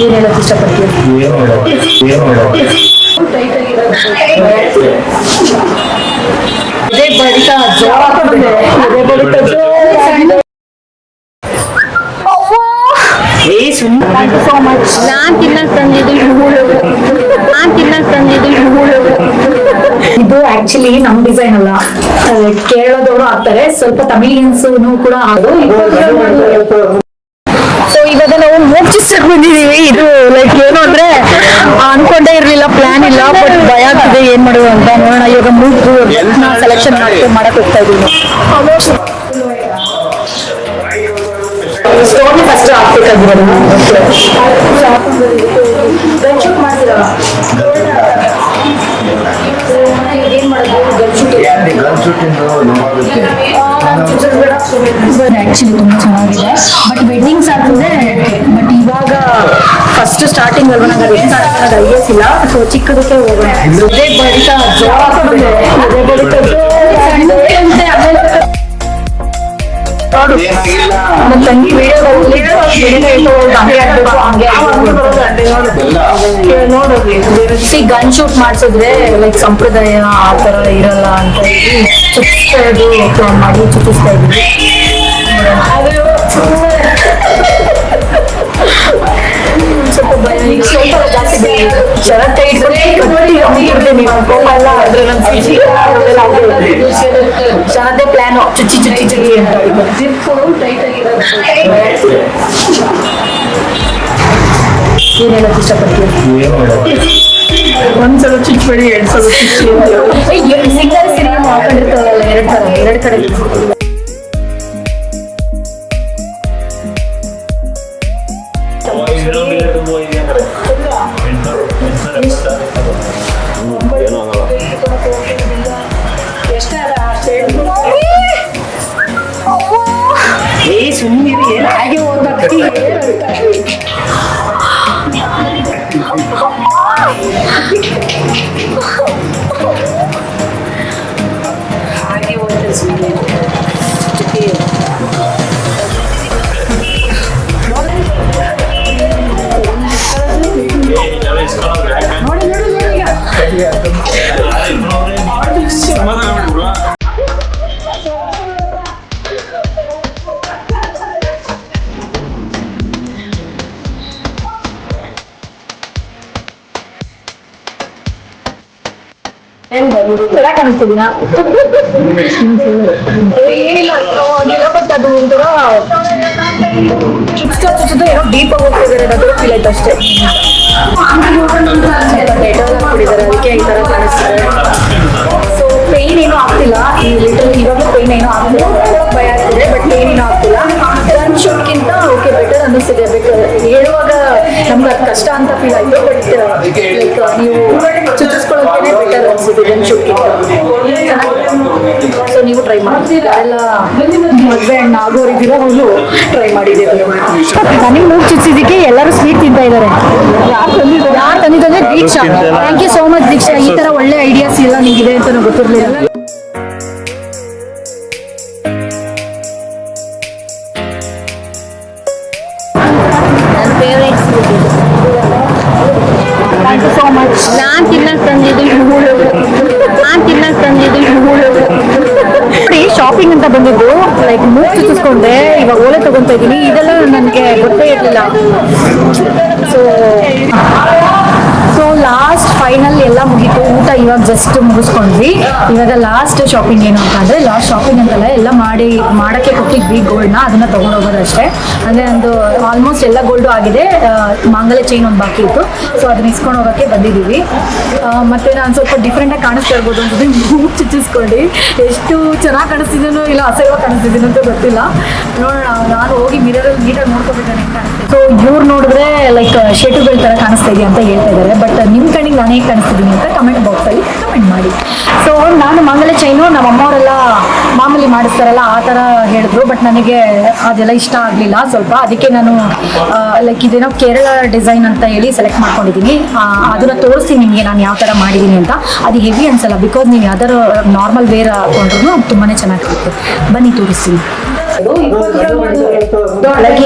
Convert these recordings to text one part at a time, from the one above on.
ಏನ್ ಹೇಳಕ್ ಇಷ್ಟಪಡ್ತೀವಿ? ನಾನ್ ತಿನ್ನಕ್ ತಂದಿದ್ದು ಇದು ಆಕ್ಚುಲಿ ನಮ್ ಡಿಸೈನ್ ಅಲ್ಲ, ಕೇರಳದವರು ಆಗ್ತಾರೆ, ಸ್ವಲ್ಪ ತಮಿಳಿಯನ್ಸ್ ಕೂಡ ಅದು. ಸೊ ಇವಾಗ ನಾವು ಮೋಕ್ಷಿಸಕ್ ಬಂದಿದೀವಿ. ಇದು ಲೈಕ್ ಏನು ಅಂದ್ರೆ ಅನ್ಕೊಂಡೇ ಇರ್ಲಿಲ್ಲ, ಪ್ಲಾನ್ ಇಲ್ಲ, ಬಟ್ ಭಯ ಆಗ್ತಿದೆ ಏನ್ ಮಾಡೋದು ಅಂತ. ನೋಡೋಣ ಇವಾಗ ಮೂಗು ಸೆಲೆಕ್ಷನ್ ಮಾಡಕ್ ಹೋಗ್ತಾ ಇದೀವಿ. ಸ್ಟೋನ್ ಫಸ್ಟ್ ಹಾಕ್ಬೇಕಾಗಿರೋದು ಆಕ್ಚುಲಿ ತುಂಬಾ ಚೆನ್ನಾಗಿದೆ. ಬಟ್ ವೆಡ್ಡಿಂಗ್ಸ್ ಆದ್ರೆ ಬಟ್ ಇವಾಗ ಫಸ್ಟ್ ಸ್ಟಾರ್ಟಿಂಗ್ ಅಲ್ವಾ, ನಂಗೆ ವೆಡ್ಡಿಂಗ್ ಸ್ಟಾರ್ಟಿಂಗ್ ಐಡಿಯಾಸ್ ಇಲ್ಲ. ಸೊ ಚಿಕ್ಕದಕ್ಕೆ ಹೋಗೋಣ. ತಂಗಿ ಗನ್ ಶೂಟ್ ಮಾಡ್ಸಿದ್ರೆ ಲೈಕ್ ಸಂಪ್ರದಾಯ ಆ ತರ ಇರಲ್ಲ ಅಂತ ಹೇಳಿ ಚುಚ್ಚಿಸ್ತಾ ಇದ್ದು ಮಾಡಿ ಚುಚ್ಚಿಸ್ತಾ ಇದ್ವಿ. ಸ್ವಲ್ಪ ಭಯ, ಸ್ವಲ್ಪ ಜಾಸ್ತಿ ಶರತ್ ಶರದೇ ಪ್ಲಾನು ಚುಚ್ಚಿ ಅಂತ. ಏನ್ ಹೇಳಕ್ ಇಷ್ಟಪಡ್ತೀವಿ? ಒಂದ್ಸಲ ಚುಚ್ಚಬೇಡಿ, 2 ಸಲ ಚುಚ್ಚಿ. ಸಿಂಗಲ್ ಸಿರಿ ಹಾಕೊಂಡಿರ್ತಾವಲ್ಲ, ಎರಡು ಕಡೆ ಸುಮ್ಮನೆ ಹಾಗೆ ಓದ್ಬೇಕು. ಹಾಗೆ ಓದ್ತಾರೆ ಸುಮ್ಮನೆ. ಕಾಣಿಸ್ತಿದ್ದೀನ ಏನಿಲ್ಲ, ಅದು ಒಂಥರ ಏನೋ ಡೀಪ್ ಆಗಿ ಹೋಗ್ತಿದ್ದಾರೆ ಅನ್ನೋದು ಫೀಲ್ ಆಯ್ತು ಅಷ್ಟೇ. ಕುಡಿದಾರೆ, ಅದಕ್ಕೆ ಈ ತರ ಕಾಣಿಸ್ತಾರೆ. ಸೊ ಪೇನ್ ಏನೂ ಆಗ್ತಿಲ್ಲ, ಈ ಲಿಟಲ್ ಇವಾಗಲೂ ಪೇನ್ ಏನೂ ಆಗ್ತಿಲ್ಲ, ಭಯ ಆಗ್ತಿದೆ, ಬಟ್ ಪೇನ್ ಏನೂ ಆಗ್ತಿಲ್ಲ. ಗನ್ ಶೂಟ್ಗಿಂತ ಓಕೆ ಬೆಟರ್ ಅನ್ನಿಸ್ತಿದೆ. ಹೇಳುವಾಗ ನಮ್ಗೆ ಅದು ಕಷ್ಟ ಅಂತ ಫೀಲ್ ಆಯ್ತು, ಬಟ್ ಲೈಕ್ ನೀವು ಚುಚ್ಚಿಸ್ಕೊಳ್ಳೋಕೆ ಬೆಟರ್ ಅನ್ಸುತ್ತೆ ಗನ್ ಶೂಟ್ಗಿಂತ. ಸೊ ನೀವು ಟ್ರೈ ಮಾಡಿ, ಎಲ್ಲ ಮದುವೆ ಹಣ್ಣು ಆಗೋರಿದ್ದೀರ ಅವರು ಟ್ರೈ ಮಾಡಿದ್ದೀವಿ. ನನಗೆ ಮೂಗು ಚುಚ್ಚಿದ್ದಕ್ಕೆ ಎಲ್ಲರೂ ಸ್ವೀಟ್ ತಿಂತಾ ಇದ್ದಾರೆ. ಯಾರು ತಂದಿದ್ದಂದ್ರೆ Deeksha. Thank you so much Deeksha. ಈ ತರ ಒಳ್ಳೆ ಐಡಿಯಾಸ್ ಎಲ್ಲ ನಿಂಗಿದೆ ಅಂತ ನನಗೆ ಗೊತ್ತಿರಲಿಲ್ಲ. Thank you so much. ನಾನ್ ತಿನ್ನಕ್ ತಂದಿದ್ದು ಶಾಪಿಂಗ್ ಅಂತ ಬಂದಿದ್ದು, ಲೈಕ್ ಮೂಗು ಚುಚ್ಚಿಸ್ಕೊಂಡೆ, ಇವಾಗ ಓಲೆ ತಗೊಂತ ಇದ್ದೀನಿ. ಇದೆಲ್ಲ ನನಗೆ ಗೊತ್ತೇ ಇರಲಿಲ್ಲ. ಸೊ ಲಾಸ್ಟ್ ಫೈನಲ್ ಎಲ್ಲ ಮುಗೀತು, ಊಟ ಇವಾಗ ಜಸ್ಟ್ ಮುಗಿಸ್ಕೊಂಡ್ವಿ. ಇವಾಗ ಲಾಸ್ಟ್ ಶಾಪಿಂಗ್ ಏನು ಅಂತ ಅಂದ್ರೆ, ಲಾಸ್ಟ್ ಶಾಪಿಂಗ್ ಅಂತಲ್ಲ, ಎಲ್ಲ ಮಾಡಕ್ಕೆ ಕೊಟ್ಟಿದ್ವಿ ಗೋಲ್ಡ್ನ, ಅದನ್ನ ತಗೊಂಡೋಗೋದು ಅಷ್ಟೇ. ಅಂದ್ರೆ ನಂದು ಆಲ್ಮೋಸ್ಟ್ ಎಲ್ಲ ಗೋಲ್ಡು ಆಗಿದೆ, ಮಾಂಗಲ್ಯ ಚೈನ್ ಒಂದು ಬಾಕಿ ಇತ್ತು. ಸೊ ಅದನ್ನ ಇಸ್ಕೊಂಡು ಹೋಗೋಕ್ಕೆ ಬಂದಿದ್ದೀವಿ. ಮತ್ತೆ ನಾನು ಸ್ವಲ್ಪ ಡಿಫ್ರೆಂಟಾಗಿ ಕಾಣಿಸ್ತಾ ಇರ್ಬೋದು ಅಂತಂದ್ರೆ ಮೂಗು ಚುಚ್ಚಿಸ್ಕೊಂಡು ಎಷ್ಟು ಚೆನ್ನಾಗಿ ಕಾಣಿಸ್ತಿದ್ದೀನೋ ಇಲ್ಲ ಅಸಹ್ಯವಾಗಿ ಕಾಣಿಸ್ತಿದ್ದೀನೋ ಅಂತ ಗೊತ್ತಿಲ್ಲ. ನೋಡೋಣ, ನಾನು ಹೋಗಿ ಮಿರರಲ್ಲಿ ನೀಟಾಗಿ ನೋಡ್ಕೊಬೇಕು ಹೆಂಗೆ ಕಾಣಿಸ್ತೀನಿ. ಸೊ ಇವ್ರು ನೋಡಿದ್ರೆ ಲೈಕ್ ಶೇಟುಗಳ ಥರ ಕಾಣಿಸ್ತಾ ಇದೆಯಾ ಅಂತ ಹೇಳ್ತಾ ಇದ್ದಾರೆ. ಬಟ್ ನಿಮ್ಮ ಕಣ್ಣಿಗೆ ನಾನು ಹೇಗೆ ಕಾಣಿಸ್ತಿದ್ದೀನಿ ಅಂತ ಕಮೆಂಟ್ ಬಾಕ್ಸಲ್ಲಿ ಕಮೆಂಟ್ ಮಾಡಿ. ಸೊ ನಾನು ಮಾಂಗಲ್ಯ ಚೈನು ನಮ್ಮ ಅಮ್ಮವರೆಲ್ಲ ಮಾಮೂಲಿ ಮಾಡಿಸ್ತಾರಲ್ಲ ಆ ಥರ ಹೇಳಿದ್ರು, ಬಟ್ ನನಗೆ ಅದೆಲ್ಲ ಇಷ್ಟ ಆಗಲಿಲ್ಲ ಸ್ವಲ್ಪ. ಅದಕ್ಕೆ ನಾನು ಲೈಕ್ ಇದೇನೋ ಕೇರಳ ಡಿಸೈನ್ ಅಂತ ಹೇಳಿ ಸೆಲೆಕ್ಟ್ ಮಾಡ್ಕೊಂಡಿದ್ದೀನಿ. ಅದನ್ನ ತೋರಿಸ್ತೀನಿ ನಿಮಗೆ ನಾನು ಯಾವ ಥರ ಮಾಡಿದ್ದೀನಿ ಅಂತ. ಅದು ಹೆವಿ ಅನ್ಸಲ್ಲ, ಬಿಕಾಸ್ ನೀವು ಯಾವ್ದಾರು ನಾರ್ಮಲ್ ವೇರ್ ಹಾಕೊಂಡ್ರು ತುಂಬಾ ಚೆನ್ನಾಗಿರುತ್ತೆ. ಬನ್ನಿ ತೋರಿಸ್ತೀನಿ.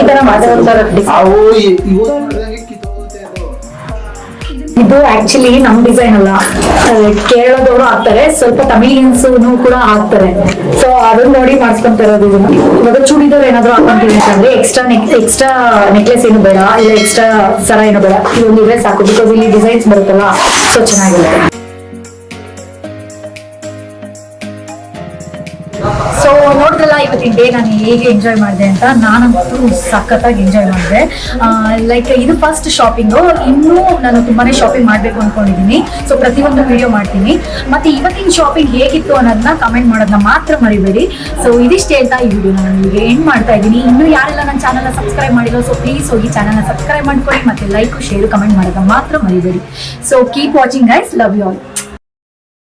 ಈ ಥರ ಮಾಡಿರೋ ಇದು ಆಕ್ಚುಲಿ ನಮ್ ಡಿಸೈನ್ ಅಲ್ಲ, ಕೇರಳದವರು ಹಾಕ್ತಾರೆ, ಸ್ವಲ್ಪ ತಮಿಳಿಯನ್ಸ್ ಕೂಡ ಹಾಕ್ತಾರೆ. ಸೊ ಅದನ್ನ ನೋಡಿ ಮಾಡಿಸ್ಕೊಂತ ಇರೋದು ಇದನ್ನ. ಇವಾಗ ಚೂಡಿದಾರ್ ಏನಾದ್ರು ಹಾಕೊಂತೀವಿ ಅಂತಂದ್ರೆ ಎಕ್ಸ್ಟ್ರಾ ನೆಕ್ಲೆಸ್ ಏನು ಬೇಡ, ಇಲ್ಲ ಎಕ್ಸ್ಟ್ರಾ ಸರ ಏನು ಬೇಡ, ಇದೊಂದು ಇದ್ರೆ ಸಾಕು. ಬಿಕಾಸ್ ಇಲ್ಲಿ ಡಿಸೈನ್ಸ್ ಬರುತ್ತಲ್ಲ, ಸೊ ಚೆನ್ನಾಗಿರುತ್ತೆ. ಸೊ ನೋಡಿದ್ರಲ್ಲ ಇವತ್ತಿನ ಡೇ ನಾನು ಹೇಗೆ ಎಂಜಾಯ್ ಮಾಡಿದೆ ಅಂತ. ನಾನಂತೂ ಸಖತ್ತಾಗಿ ಎಂಜಾಯ್ ಮಾಡಿದೆ. ಲೈಕ್ ಇದು ಫಸ್ಟ್ ಶಾಪಿಂಗು, ಇನ್ನೂ ನಾನು ತುಂಬಾನೇ ಶಾಪಿಂಗ್ ಮಾಡಬೇಕು ಅನ್ಕೊಂಡಿದ್ದೀನಿ. ಸೊ ಪ್ರತಿಯೊಂದು ವಿಡಿಯೋ ಮಾಡ್ತೀನಿ. ಮತ್ತೆ ಇವತ್ತಿನ ಶಾಪಿಂಗ್ ಹೇಗಿತ್ತು ಅನ್ನೋದನ್ನ ಕಮೆಂಟ್ ಮಾಡೋದನ್ನ ಮಾತ್ರ ಮರಿಬೇಡಿ. ಸೊ ಇದಿಷ್ಟೇ ಅಂತ ಈ ವಿಡಿಯೋ ನಾನು ನಿಮಗೆ ಎಂಡ್ ಮಾಡ್ತಾ ಇದ್ದೀನಿ. ಇನ್ನೂ ಯಾರೆಲ್ಲ ನನ್ನ ಚಾನಲ್ನ ಸಬ್ಸ್ಕ್ರೈಬ್ ಮಾಡಿಲ್ಲ, ಸೊ ಪ್ಲೀಸ್ ಹೋಗಿ ಚಾನಲ್ನ ಸಬ್ಸ್ಕ್ರೈಬ್ ಮಾಡ್ಕೊಳ್ಳಿ. ಮತ್ತೆ ಲೈಕ್ ಶೇರ್ ಕಮೆಂಟ್ ಮಾಡೋದನ್ನ ಮಾತ್ರ ಮರಿಬೇಡಿ. So keep watching guys, love you all.